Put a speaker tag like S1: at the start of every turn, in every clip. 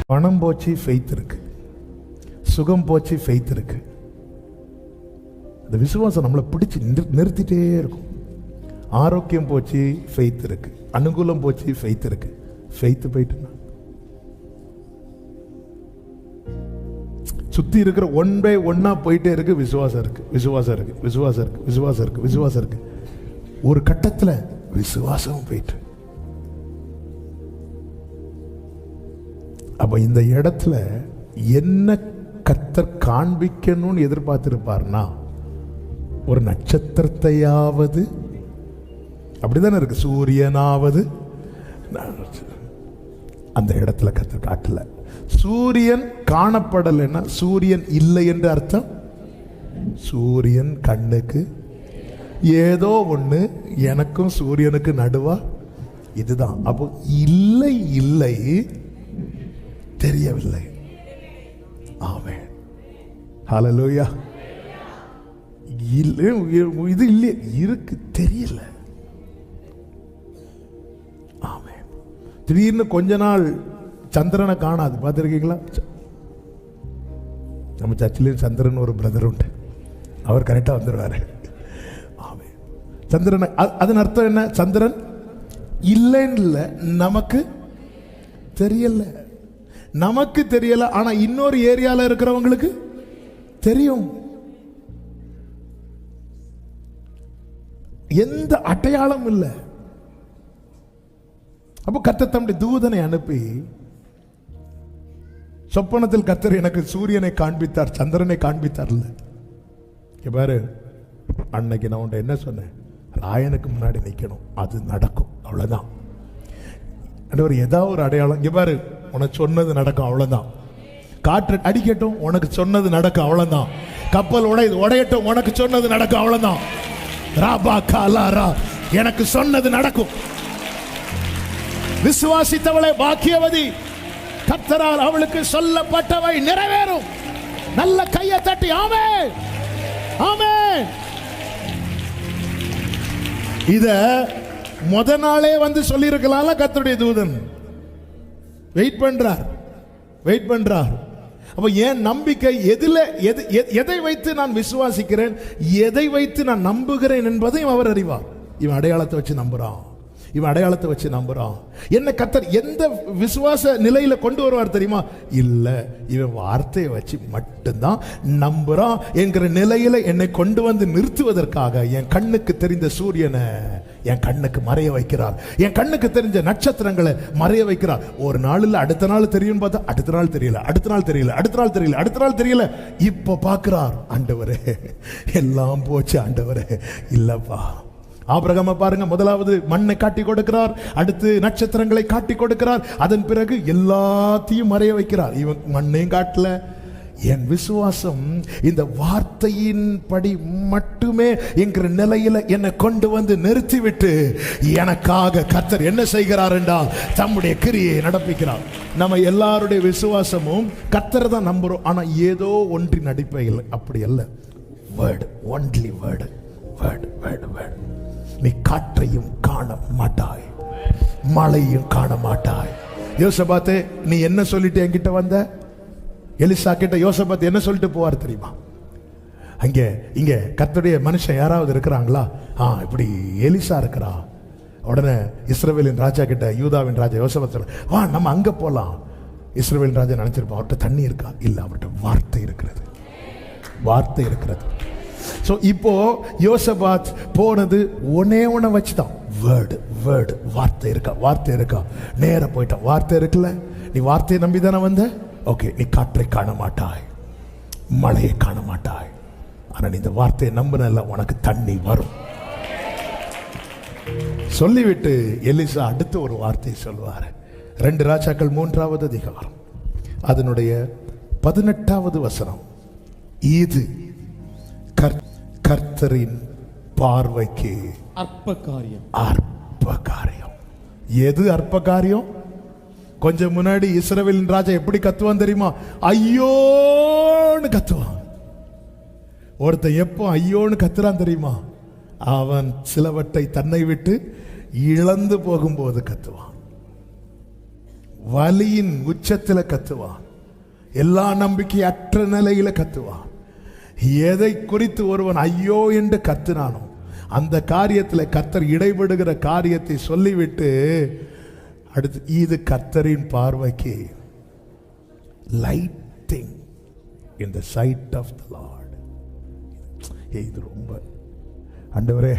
S1: பணம் போச்சு, ஃபெய்த் இருக்கு. சுகம் போச்சு, ஃபெய்த் இருக்கு. இந்த விசுவாசம் நம்மளை பிடிச்சி நிறுத்திட்டே இருக்கும். ஆரோக்கியம் போச்சு, ஃபெய்த் இருக்கு. அனுகூலம் போச்சு, ஃபெய்த் இருக்கு. ஃபெய்த் போயிட்டுனா சுத்தி இருக்கிற ஒன் பை ஒன்னா போயிட்டே இருக்கு. விசுவாசம் இருக்கு, விசுவாசம் இருக்கு, விசுவாசம் இருக்கு, விசுவாசம் இருக்கு, விசுவாசம் இருக்கு. ஒரு கட்டத்துல விசுவாசம் போயிட்டு, அப்ப இந்த இடத்துல என்ன கர்த்தர் காண்பிக்கணும்னு எதிர்பார்த்திருப்பார்னா, ஒரு நட்சத்திரத்தையாவது, அப்படிதானே இருக்கு, சூரியனாவது. அந்த இடத்துல கர்த்தர் காட்டல. சூரியன் காணப்படலைன்னா சூரியன் இல்லை என்று அர்த்தம். சூரியன் கண்ணுக்கு ஏதோ ஒண்ணு, எனக்கும் சூரியனுக்கு நடுவா இதுதான். அப்போ இல்லை இல்லை, தெரியவில்லை. ஆமென், ஹல்லேலூயா. இது இல்லை, இருக்கு, தெரியல. ஆமென். திடீர்னு கொஞ்ச நாள் சந்திரனை காணாது, பார்த்துருக்கீங்களா? நம்ம சர்ச்சிலையும் சந்திரன் ஒரு பிரதர் உண்டு, அவர் கரெக்டாக வந்துடுவாரு. ஆமென். சந்திரனை, அதன் அர்த்தம் என்ன? சந்திரன் இல்லைன்னு இல்லை, நமக்கு தெரியல. நமக்கு தெரியல, ஆனா இன்னொரு ஏரியால இருக்கிறவங்களுக்கு தெரியும். எந்த அடையாளம் இல்லை. அப்போ கர்த்தர் தம்முடைய தூதனை அனுப்பி, சொப்பனத்தில் கர்த்தர் எனக்கு சூரியனை காண்பித்தார், சந்திரனை காண்பித்தார்ல. பாரு, அன்னைக்கு நான் உன்ட்ட என்ன சொன்னேன்? ராயனுக்கு முன்னாடி நிக்கணும், அது நடக்கும், அவ்வளவுதான். ஏதாவது ஒரு அடையாளம். இங்க பாரு, உனக்கு சொன்னது நடக்கும், அவ்வளவுதான். காற்று அடிக்கட்டும், உனக்கு சொன்னது நடக்கும், அவ்வளவுதான். கப்பல் உடையட்டும், உனக்கு சொன்னது நடக்கும், அவ்வளவுதான். ராபா காலாரா, எனக்கு சொன்னது நடக்கும். விசுவாசித்தவளை பாக்கியவதி, கர்த்தரால் அவளுக்கு சொல்லப்பட்டவை நிறைவேறும். நல்ல கையை தட்டி ஆமென், ஆமென். இத முத நாளே வந்து சொல்லி இருக்கலாம்ல. கர்த்தருடைய தூதன் வெயிட் பண்றார், வெயிட் பண்றார். அப்ப ஏன் நம்பிக்கை எதை வைத்து நான் விசுவாசிக்கிறேன், எதை வைத்து நான் நம்புகிறேன் என்பதையும் அவர் அறிவார். இவன் அடையாளத்தை வச்சு நம்புறான், இவன் அடையாளத்தை வச்சு நம்புறான். என்ன கர்த்தர் எந்த விசுவாச நிலையில கொண்டு வருவார் தெரியுமா? இல்ல, இவன் வார்த்தையை வச்சு மட்டும்தான் நம்புறான் என்கிற நிலையில என்னை கொண்டு வந்து நிறுத்துவதற்காக என் கண்ணுக்கு தெரிந்த சூரியனை என் கண்ணுக்கு மறைய வைக்கிறார், என் கண்ணுக்கு தெரிஞ்ச நட்சத்திரங்களை மறைய வைக்கிறார். ஒரு நாள் இல்ல, அடுத்த நாள் தெரியும் பார்த்தா அடுத்த நாள் தெரியல, அடுத்த நாள் தெரியல, அடுத்த நாள் தெரியல, அடுத்த நாள் தெரியல. இப்ப பாக்குறார், ஆண்டவரே எல்லாம் போச்சு, ஆண்டவரே இல்லப்பா. ஆபிரகாமை பாருங்க, முதலாவது மண்ணை காட்டி கொடுக்கிறார், அடுத்து நட்சத்திரங்களை காட்டி கொடுக்கிறார், அதன் பிறகு எல்லாத்தையும் மறைய வைக்கிறார். இவன் மண்ணையும் காட்டல. என் விசுவாசம் இந்த வார்த்தையின் படி மட்டுமே என்கிற நிலையில என்னை கொண்டு வந்து நிறுத்திவிட்டு எனக்காக கர்த்தர் என்ன செய்கிறார் என்றால் தம்முடைய கிரியை நடப்பிக்கிறார். நம்ம எல்லாருடைய விசுவாசமும் கர்த்தரை தான் நம்புறோம், ஆனா ஏதோ ஒன்றின் அடிப்படையில் அப்படி அல்ல. Word, only word, word, word, word. நீ காற்றையும் காண மாட்டாய், மழையும் காண மாட்டாய். யோசபாத்தே, நீ என்ன சொல்லிட்டு என்கிட்ட வந்த? எலிசா கிட்ட யோசபாத் என்ன சொல்லிட்டு போவார் தெரியுமா? அங்கே இங்க கர்த்தருடைய மனுஷன் யாராவது இருக்கிறாங்களா? இப்படி எலிசா இருக்கிறா. உடனே இஸ்ரவேலின் ராஜா கிட்ட, யூதாவின் ராஜா யோசபாத், வா நம்ம அங்க போலாம். இஸ்ரவேலின் ராஜா நினைச்சிருப்பான், அவர்கிட்ட தண்ணி இருக்கா? இல்ல, அவர்கிட்ட வார்த்தை இருக்கிறது, வார்த்தை இருக்கிறது. சோ இப்போ யோசபாத் போனது ஒன்னே ஒன்ன வச்சுதான், வேர்டு, வேர்டு. வார்த்தை இருக்கா? வார்த்தை இருக்கா? நேர போயிட்டான். வார்த்தை இருக்குல்ல, நீ வார்த்தையை நம்பி தானே வந்த. ஓகே, நீ காற்றை காண மாட்டாய், மழையை காண மாட்டாய், ஆனா நீ இந்த வார்த்தையை நம்பின உனக்கு தண்ணி வரும் சொல்லிவிட்டு எலிசா அடுத்த ஒரு வார்த்தையை சொல்வார். 2 ராஜாக்கள் 3வது அதிகாரம் அதனுடைய 18வது வசனம். இது கர்த்தரின் பார்வைக்கு
S2: அற்ப காரியம்.
S1: அற்ப காரியம். எது அற்ப காரியம்? கொஞ்சம் முன்னாடி இஸ்ரவேலின் ராஜா எப்படி கத்துவான் தெரியுமா? ஐயோன்னு கத்துவான். ஒருத்தன் எப்போ ஐயோன்னு கத்துறான் தெரியுமா? அவன் சிலவற்றை தன்னை விட்டு இழந்து போகும்போது கத்துவான். வலியின் உச்சத்துல கத்துவான். எல்லா நம்பிக்கை அற்ற நிலையில கத்துவான். எதை குறித்து ஒருவன் ஐயோ என்று கத்துனானோ அந்த காரியத்தில் கர்த்தர் இடைபடுகிற காரியத்தை சொல்லிவிட்டு அடுத்து இது கர்த்தரின் பார்வைக்கு light thing in the sight of the Lord. இது ரொம்ப ஆண்டவரே,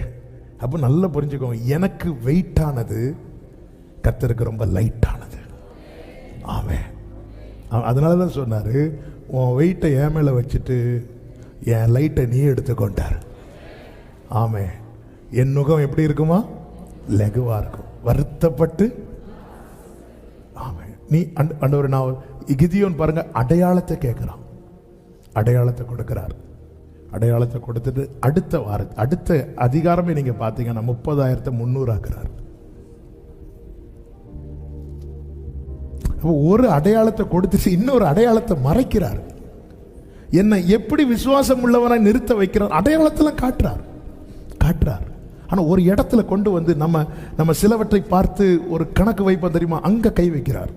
S1: அப்போ நல்லா புரிஞ்சுக்கோங்க, எனக்கு வெயிட் ஆனது கர்த்தருக்கு ரொம்ப லைட் ஆனது. ஆமென். அதனால தான் சொன்னார், உன் வெயிட்டை என் மேலே வச்சுட்டு என் லைட்டை நீ எடுத்துக்கொண்டார். ஆமென். என் நுகம் எப்படி இருக்குமா? லகுவா இருக்கும், வருத்தப்பட்டு. ஆமென். நீ ஆண்டவர், நான் கிதியோன் பாருங்க, அடையாளத்தை கேட்குறான், அடையாளத்தை கொடுக்கிறார். அடையாளத்தை கொடுத்துட்டு அடுத்த அதிகாரமே நீங்க பார்த்தீங்கன்னா 30,300 ஆக்குறார். ஒரு அடையாளத்தை கொடுத்துட்டு இன்னொரு அடையாளத்தை மறைக்கிறார். என்னை எப்படி விசுவாசம் உள்ளவனாய் நிறுத்த வைக்கிறார், அடையாளத்தெல்லாம் காட்டுறார். ஆனா ஒரு இடத்துல கொண்டு வந்து நம்ம சிலவற்றை பார்த்து ஒரு கணக்கு வைப்போம் தெரியுமா, அங்க கை வைக்கிறார்.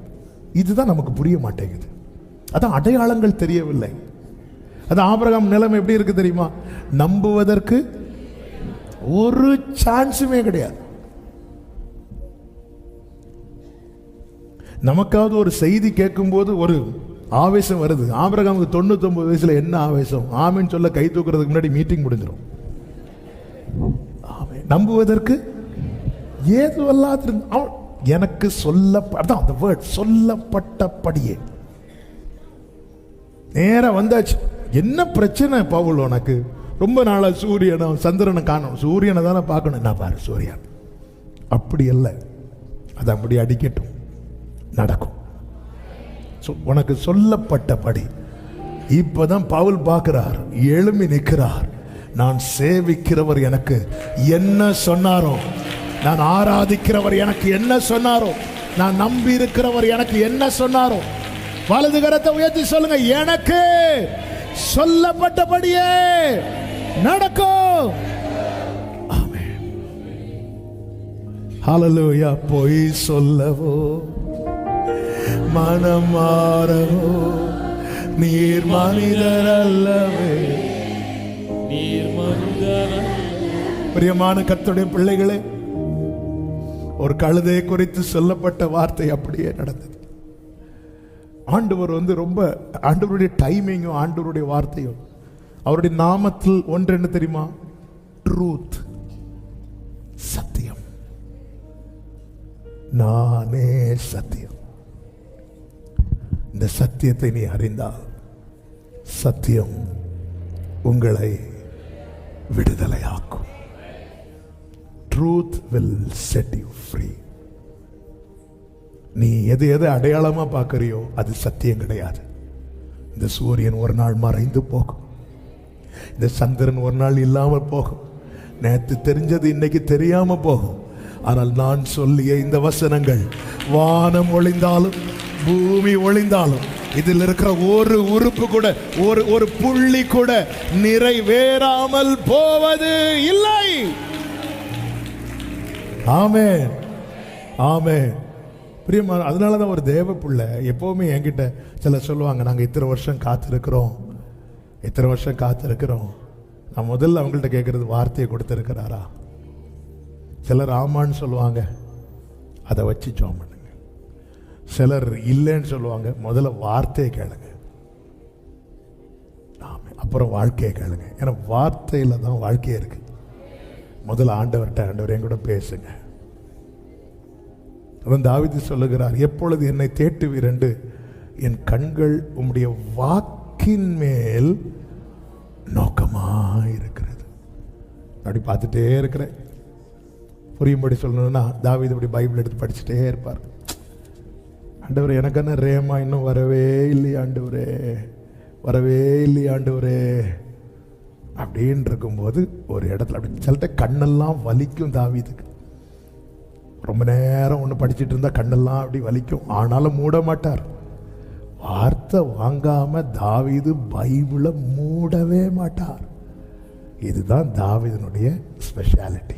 S1: இதுதான் நமக்கு புரிய மாட்டேங்குது. அதான் அடையாளங்கள் தெரியவில்லை. அது ஆபிரகாம் நிலைமை எப்படி இருக்கு தெரியுமா? நம்புவதற்கு ஒரு சான்ஸுமே கிடையாது. நமக்காவது ஒரு செய்தி கேட்கும் போது ஒரு ஆவேசம் வருது. ஆபிரகாமுக்கு 99 வயசுல என்ன ஆவேசம்? ஆமென் சொல்ல கை தூக்குறதுக்கு முன்னாடி மீட்டிங் முடிஞ்சிடும். நம்புவதற்கு ஏதுவல்லாது எனக்கு சொல்லப்பட்டபடியே நேரா வந்தாச்சு. என்ன பிரச்சனை பவுல் உனக்கு? ரொம்ப நாளா சூரியனை சந்திரனை காணும், சூரியனை தானே பார்க்கணும். என்ன பாரு சூரியன், அப்படி இல்லை, அது அப்படி அடிக்கட்டும், நடக்கும். உனக்கு சொல்லப்பட்டபடி. இப்பதான் பவுல் பார்க்கிறார், எழும்பி நிற்கிறார். நான் சேவிக்கிறவர் எனக்கு என்ன சொன்னாரோ, நான் ஆராதிக்கிறவர் எனக்கு என்ன சொன்னாரோ, நான் நம்பி இருக்கிறவர் எனக்கு என்ன சொன்னாரோ, வலது கரத்தை உயர்த்தி சொல்லுங்க, எனக்கு சொல்லப்பட்டபடியே நடக்கும். ஆமென். ஹல்லேலூயா. பொய் சொல்லவோ மனம் மாறவோ நீர் மனிதர் அல்லவே. பிரியமான கர்த்தருடைய பிள்ளைகளே, ஒரு கழுதை குறித்து சொல்லப்பட்ட வார்த்தை அப்படியே நடந்தது. ஆண்டவர் ரொம்ப ஆண்டவருடைய டைமிங்கும் ஆண்டவருடைய வார்த்தையும் அவருடைய நாமத்தில் ஒன்று என்ன தெரியுமா? ட்ரூத், சத்தியம். நானே சத்தியம். இந்த சத்தியத்தை நீ அறிந்தால் சத்தியம் உங்களை விடுதலையாக்கும். Truth will set you free. நீ எதை அடையாளமா பார்க்கறியோ அது சத்தியம் கிடையாது. இந்த சூரியன் ஒரு நாள் மறைந்து போகும், இந்த சந்திரன் ஒரு நாள் இல்லாமல் போகும், நேற்று தெரிஞ்சது இன்னைக்கு தெரியாம போகும். ஆனால் நான் சொல்லிய இந்த வசனங்கள் வானம் ஒளிந்தாலும் பூமி ஒளிந்தாலும் இதில் இருக்கிற ஒரு உறுப்பு கூட, ஒரு புள்ளி கூட நிறைவேறாமல் போவது இல்லை. ஆமென், ஆமென். பிரியமா, அதனாலதான் ஒரு தேவ பிள்ளை எப்பவுமே என்கிட்ட சில சொல்லுவாங்க, நாங்கள் இத்தனை வருஷம் காத்திருக்கிறோம். நான் முதல்ல அவங்கள்ட்ட கேட்கறது, வார்த்தையை கொடுத்திருக்கிறாரா? சிலர் ஆமான்னு சொல்லுவாங்க, அதை வச்சு ஜெபம் பண்ணுங்க. சிலர் இல்லைன்னு சொல்லுவாங்க, முதல்ல வார்த்தையை கேளுங்க, அப்புறம் வாழ்க்கையை கேளுங்க. ஏன்னா வார்த்தையில தான் வாழ்க்கையே இருக்கு. முதல்ல ஆண்டவர் என் கூட பேசுங்க. அவன் தாவீது சொல்லுகிறார், எப்பொழுது என்னை தேட்டுவீர் என்று என் கண்கள் உம்முடைய வாக்கின் மேல் நோக்கமாயிருக்கிறது. அப்படி பார்த்துட்டே இருக்கிறேன். புரியும்படி சொல்லணும்னா தாவீது இப்படி பைபிள் எடுத்து படிச்சுட்டே இருப்பார். ஆண்டவர், எனக்கு என்ன ரேமா இன்னும் வரவே இல்லையா ஆண்டவரே அப்படின்னு இருக்கும்போது ஒரு இடத்துல அப்படி சிலட்ட கண்ணெல்லாம் வலிக்கும். தாவீதுக்கு ரொம்ப நேரம் ஒன்று படிச்சுட்டு இருந்தா கண்ணெல்லாம் அப்படி வலிக்கும். ஆனாலும் மூட மாட்டார். வார்த்தை வாங்காம தாவீது பைபிளை மூடவே மாட்டார். இதுதான் தாவீதினுடைய ஸ்பெஷாலிட்டி.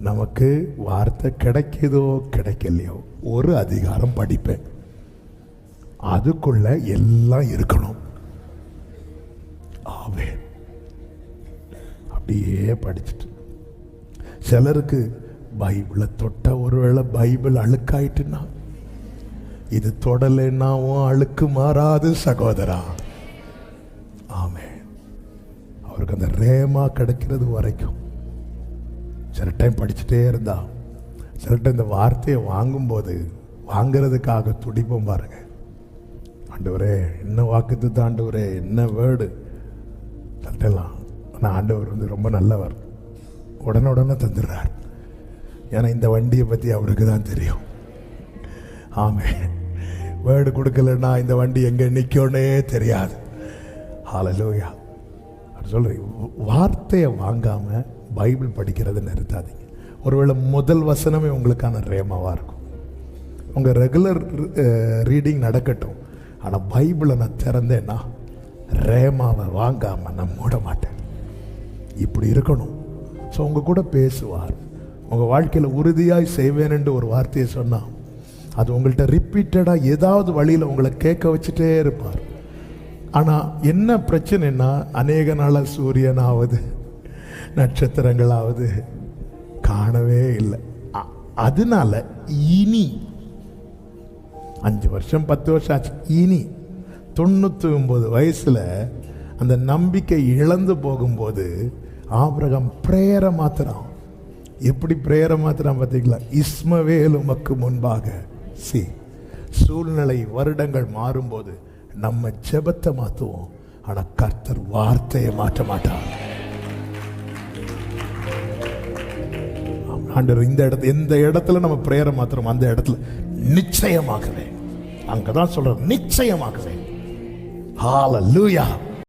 S1: நமக்கு வார்த்தை கிடைக்குதோ கிடைக்கலையோ ஒரு அதிகாரம் படிப்பேன், அதுக்குள்ள எல்லாம் இருக்கணும். ஆமென். அப்படியே படிச்சுட்டு சிலருக்கு பைபிளை தொட்ட ஒருவேளை பைபிள் அழுக்காயிட்டுன்னா, இது தொடலைன்னாவும் அழுக்கு மாறாது சகோதரா. ஆமென். அவருக்கு அந்த ரேமா கிடைக்கிறது வரைக்கும் சில டைம் படிச்சுட்டே இருந்தா, சில டைம் இந்த வார்த்தையை வாங்கும்போது வாங்கிறதுக்காக துடிப்போம் பாருங்க. ஆண்டவரே என்ன வாக்குத்தத்தம், ஆண்டவரே என்ன வேர்டு தட்டலாம். ஆனால் ஆண்டவர் வந்து ரொம்ப நல்லவர், உடனே தந்துடுறார். ஏன்னா இந்த வண்டியை பற்றி அவருக்கு தான் தெரியும். ஆமென். வேர்டு கொடுக்கலன்னா இந்த வண்டி எங்கே நிற்கணுன்னே தெரியாது. ஹல்லேலூயா. சொல்கிறேன், வார்த்தையை வாங்காமல் பைபிள் படிக்கிறத நிறுத்தாதீங்க. ஒருவேளை முதல் வசனமே உங்களுக்கான ரேமாவாக இருக்கும். உங்கள் ரெகுலர் ரீடிங் நடக்கட்டும், ஆனால் பைபிளை நான் திறந்தேன்னா ரேமாவை வாங்காமல் நான் மூட மாட்டேன். இப்படி இருக்கணும். ஸோ உங்கள் கூட பேசுவார், உங்கள் வாழ்க்கையில் உறுதியாய் செய்வேன் என்று ஒரு வார்த்தையை சொன்னால் அது உங்கள்கிட்ட ரிப்பீட்டடாக ஏதாவது வழியில் உங்களை கேட்க வச்சுட்டே இருப்பார். ஆனால் என்ன பிரச்சனைன்னா, அநேக நாளாக சூரியனாவது நட்சத்திரங்களாவது காணவே இல்லை. அதனால இனி 5 வருஷம் 10 வருஷம் ஆச்சு, இனி 99 வயசில் அந்த நம்பிக்கை இழந்து போகும்போது ஆபிரகாம் பிரேயரை மாத்துறான். எப்படி பிரேயரை மாத்துறான் பார்த்தீங்களா? இஸ்மவேல் உமக்கு முன்பாக சூழ்நிலை வருடங்கள் மாறும்போது நம்ம ஜெபத்தை மாற்றுவோம், ஆனால் கர்த்தர் வார்த்தையை மாற்ற மாட்டார். ஆண்டவர் எந்த இடத்துல நம்ம பிரேயரை மாத்துறோம் அந்த இடத்துல நிச்சயமாகவே, அங்கதான் சொல்ற நிச்சயமாகவே. ஹல்லேலூயா.